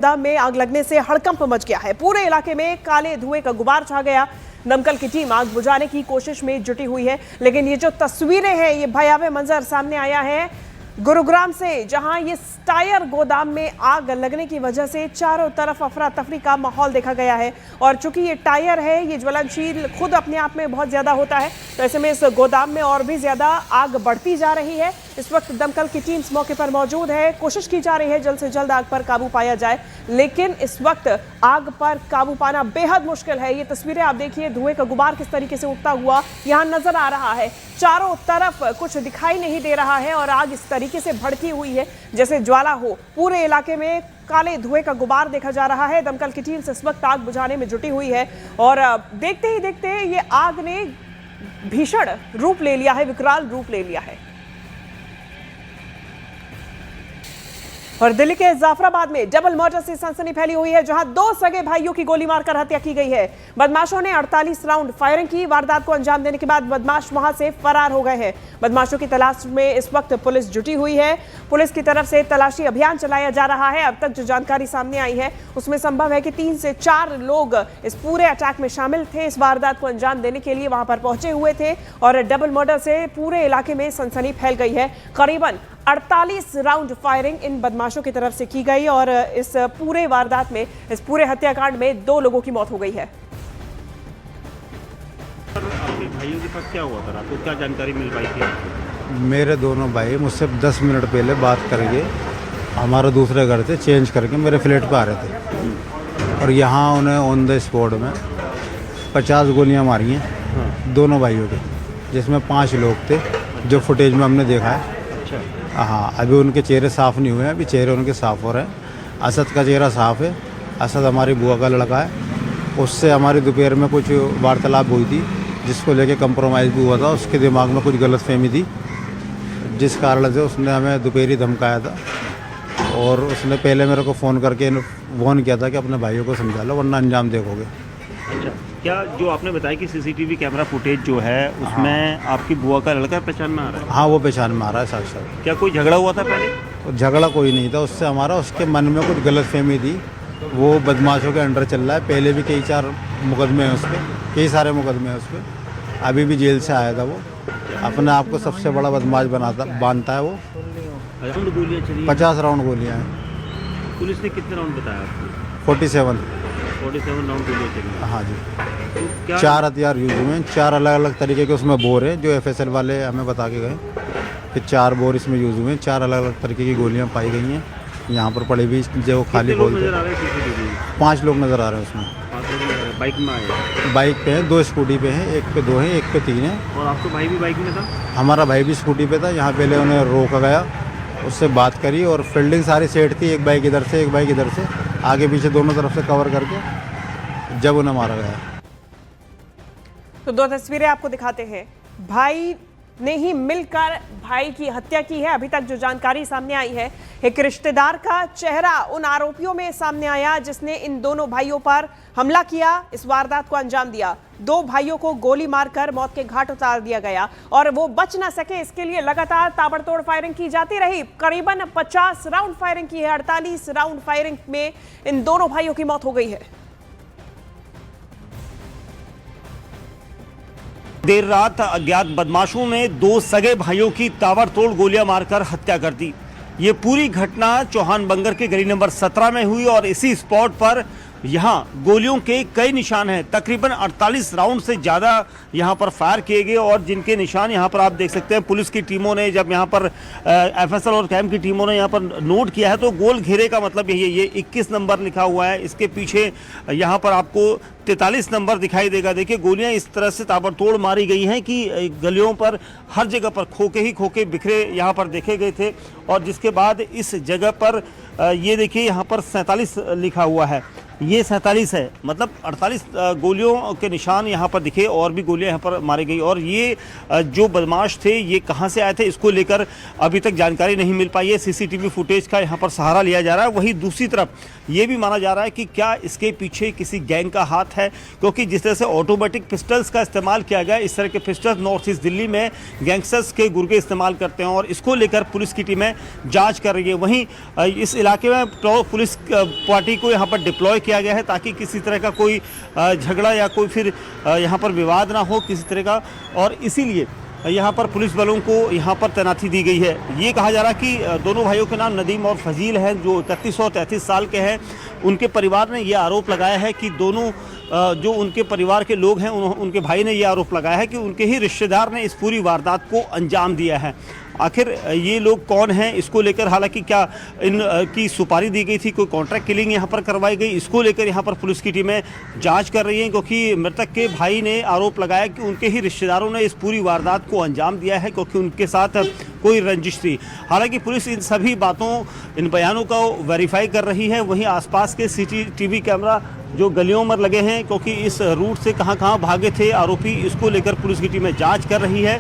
गोदाम में आग लगने से हड़कंप मच गया है। पूरे इलाके में काले धुएं का गुबार छा गया। दमकल की टीम आग बुझाने की कोशिश में जुटी हुई है, लेकिन ये जो तस्वीरें हैं, ये भयावह मंजर सामने आया है गुरुग्राम से, जहां ये टायर गोदाम में आग लगने की वजह से चारों तरफ अफरा तफरी का माहौल देखा गया है। और चूंकि ये टायर है, ये ज्वलनशील खुद अपने आप में बहुत ज्यादा होता है, तो ऐसे में इस गोदाम में और भी ज्यादा आग बढ़ती जा रही है। इस वक्त दमकल की टीम इस मौके पर मौजूद है। कोशिश की जा रही है जल्द से जल्द आग पर काबू पाया जाए, लेकिन इस वक्त आग पर काबू पाना बेहद मुश्किल है। ये तस्वीरें आप देखिए, धुएं का गुबार किस तरीके से उठता हुआ यहाँ नजर आ रहा है। चारों तरफ कुछ दिखाई नहीं दे रहा है और आग इस तरीके से भड़की हुई है जैसे ज्वाला हो। पूरे इलाके में काले धुएं का गुबार देखा जा रहा है। दमकल की टीम इस वक्त आग बुझाने में जुटी हुई है और देखते ही देखते ये आग ने भीषण रूप ले लिया है, विकराल रूप ले लिया है। और दिल्ली के जाफराबाद में डबल मर्डर से सनसनी फैली हुई है, जहां दो सगे भाइयों की गोली मारकर हत्या की गई है। बदमाशों ने 48 राउंड फायरिंग की। वारदात को अंजाम देने के बाद बदमाश वहां से फरार हो गए हैं। बदमाशों की तलाश में इस वक्त पुलिस जुटी हुई है। पुलिस की तरफ से तलाशी अभियान चलाया जा रहा है। अब तक जो जानकारी सामने आई है उसमें संभव है कि 3 से 4 लोग इस पूरे अटैक में शामिल थे, इस वारदात को अंजाम देने के लिए वहां पर पहुंचे हुए थे और डबल मर्डर से पूरे इलाके में सनसनी फैल गई है। करीबन 48 राउंड फायरिंग इन बदमाशों की तरफ से की गई और इस पूरे वारदात में, इस पूरे हत्याकांड में 2 लोगों की मौत हो गई है। आपके भाइयों के साथ क्या हुआ था? आपको क्या जानकारी मिल पाई थी? मेरे दोनों भाई मुझसे 10 मिनट पहले बात करके हमारे दूसरे घर से चेंज करके मेरे फ्लैट पे आ रहे थे और यहाँ उन्हें ऑन द स्पॉट में 50 गोलियाँ मारी हैं दोनों भाइयों के, जिसमें 5 लोग थे जो फुटेज में हमने देखा है। हाँ, अभी उनके चेहरे साफ़ नहीं हुए हैं, अभी चेहरे उनके साफ़ हो रहे हैं। असद का चेहरा साफ़ है। असद हमारी बुआ का लड़का है। उससे हमारी दोपहर में कुछ वार्तालाप हुई थी, जिसको लेके कंप्रोमाइज़ भी हुआ था। उसके दिमाग में कुछ गलतफहमी थी, जिस कारण से उसने हमें दोपहरी धमकाया था और उसने पहले मेरे को फ़ोन करके वार्न किया था कि अपने भाइयों को समझा लो वरना अंजाम देखोगे। अच्छा, क्या जो आपने बताया कि सीसीटीवी कैमरा फुटेज जो है उसमें आपकी बुआ का लड़का पहचान में आ रहा है? हाँ, वो पहचान में आ रहा है साथ साथ। क्या कोई झगड़ा हुआ था पहले? तो झगड़ा कोई नहीं था उससे हमारा, उसके मन में कुछ गलतफहमी थी। वो बदमाशों के अंडर चल रहा है। पहले भी कई 4 मुकदमे हैं उस पर, कई सारे मुकदमे हैं उस पर। अभी भी जेल से आया था वो। अपने आप को सबसे बड़ा बदमाश बांधता है वो। राउंड गोलियाँ चली? 50 राउंड गोलियाँ हैं। पुलिस ने कितने राउंड बताया आपको? 47 राउंड गोलियाँ चली? हाँ जी। तो क्या 4 हथियार यूज हुए हैं, 4 अलग अलग तरीके के उसमें बोर हैं, जो FSL वाले हमें बता के गए कि 4 बोर इसमें यूज हुए हैं। 4 अलग अलग तरीके की गोलियां पाई गई हैं यहाँ पर पड़ी हुई, जो खाली बोल नजर आ रहे हैं? 5 लोग नज़र आ रहे हैं उसमें। 5 लोग नजर आ रहे हैं। बाइक में आए? बाइक पे हैं, 2 स्कूटी पे हैं, एक पे 2 हैं, एक पे 3 हैं। और आपका भाई भी बाइक में था? हमारा भाई भी स्कूटी पे था। यहाँ पहले उन्हें रोका गया, उससे बात करी और फील्डिंग सारी सेट थी, एक बाइक इधर से एक बाइक इधर से, आगे पीछे दोनों तरफ से कवर करके जब उन्हें मारा गया। तो 2 तस्वीरें आपको दिखाते हैं। भाई ने ही मिलकर भाई की हत्या की है। अभी तक जो जानकारी सामने आई है, एक रिश्तेदार का चेहरा उन आरोपियों में सामने आया जिसने इन दोनों भाइयों पर हमला किया, इस वारदात को अंजाम दिया। 2 भाइयों को गोली मारकर मौत के घाट उतार दिया गया और वो बच ना सके, इसके लिए लगातार ताबड़तोड़ फायरिंग की जाती रही। करीबन 50 राउंड फायरिंग की है। 48 राउंड फायरिंग में इन दोनों भाइयों की मौत हो गई है। देर रात अज्ञात बदमाशों ने 2 सगे भाइयों की ताबड़तोड़ गोलियां मारकर हत्या कर दी। ये पूरी घटना चौहान बंगर के गली नंबर 17 में हुई और इसी स्पॉट पर यहाँ गोलियों के कई निशान हैं। तकरीबन 48 राउंड से ज़्यादा यहाँ पर फायर किए गए और जिनके निशान यहाँ पर आप देख सकते हैं। पुलिस की टीमों ने जब यहाँ पर FSL और कैम्प की टीमों ने यहाँ पर नोट किया है तो गोल घेरे का मतलब यही है। ये 21 नंबर लिखा हुआ है, इसके पीछे यहाँ पर आपको 43 नंबर दिखाई देगा। देखिए, गोलियां इस तरह से ताबड़तोड़ मारी गई हैं कि गलियों पर हर जगह पर खोखे ही खोखे बिखरे यहाँ पर देखे गए थे। और जिसके बाद इस जगह पर ये देखिए यहाँ पर 47 लिखा हुआ है। ये 47 है, मतलब 48 गोलियों के निशान यहाँ पर दिखे और भी गोलियाँ यहाँ पर मारी गई। और ये जो बदमाश थे ये कहाँ से आए थे इसको लेकर अभी तक जानकारी नहीं मिल पाई है। सीसीटीवी फुटेज का यहाँ पर सहारा लिया जा रहा है। वहीं दूसरी तरफ ये भी माना जा रहा है कि क्या इसके पीछे किसी गैंग का हाथ है, क्योंकि जिस तरह से ऑटोमेटिक पिस्टल्स का इस्तेमाल किया गया, इस तरह के पिस्टल्स नॉर्थ ईस्ट दिल्ली में गैंगस्टर्स के गुर्गे इस्तेमाल करते हैं और इसको लेकर पुलिस की टीमें जाँच कर रही है। वहीं इस इलाके में पुलिस पार्टी को यहाँ पर डिप्लॉय किया गया है ताकि किसी तरह का कोई झगड़ा या कोई फिर यहाँ पर विवाद ना हो किसी तरह का, और इसीलिए यहाँ पर पुलिस बलों को यहाँ पर तैनाती दी गई है। ये कहा जा रहा है कि दोनों भाइयों के नाम नदीम और फजील हैं जो 31 और 33 साल के हैं। उनके परिवार ने ये आरोप लगाया है कि दोनों जो उनके परिवार के लोग हैं उनके भाई ने ये आरोप लगाया है कि उनके ही रिश्तेदार ने इस पूरी वारदात को अंजाम दिया है। आखिर ये लोग कौन हैं इसको लेकर, हालांकि क्या इन की सुपारी दी गई थी, कोई कॉन्ट्रैक्ट किलिंग यहाँ पर करवाई गई, इसको लेकर यहाँ पर पुलिस की टीमें जांच कर रही हैं, क्योंकि मृतक के भाई ने आरोप लगाया कि उनके ही रिश्तेदारों ने इस पूरी वारदात को अंजाम दिया है क्योंकि उनके साथ कोई रंजिश थी। हालांकि पुलिस इन सभी बातों, इन बयानों को वेरीफाई कर रही है। वहीं आसपास के सीसीटीवी कैमरा जो गलियों में लगे हैं, क्योंकि इस रूट से कहां भागे थे आरोपी, इसको लेकर पुलिस की टीमें जांच कर रही है।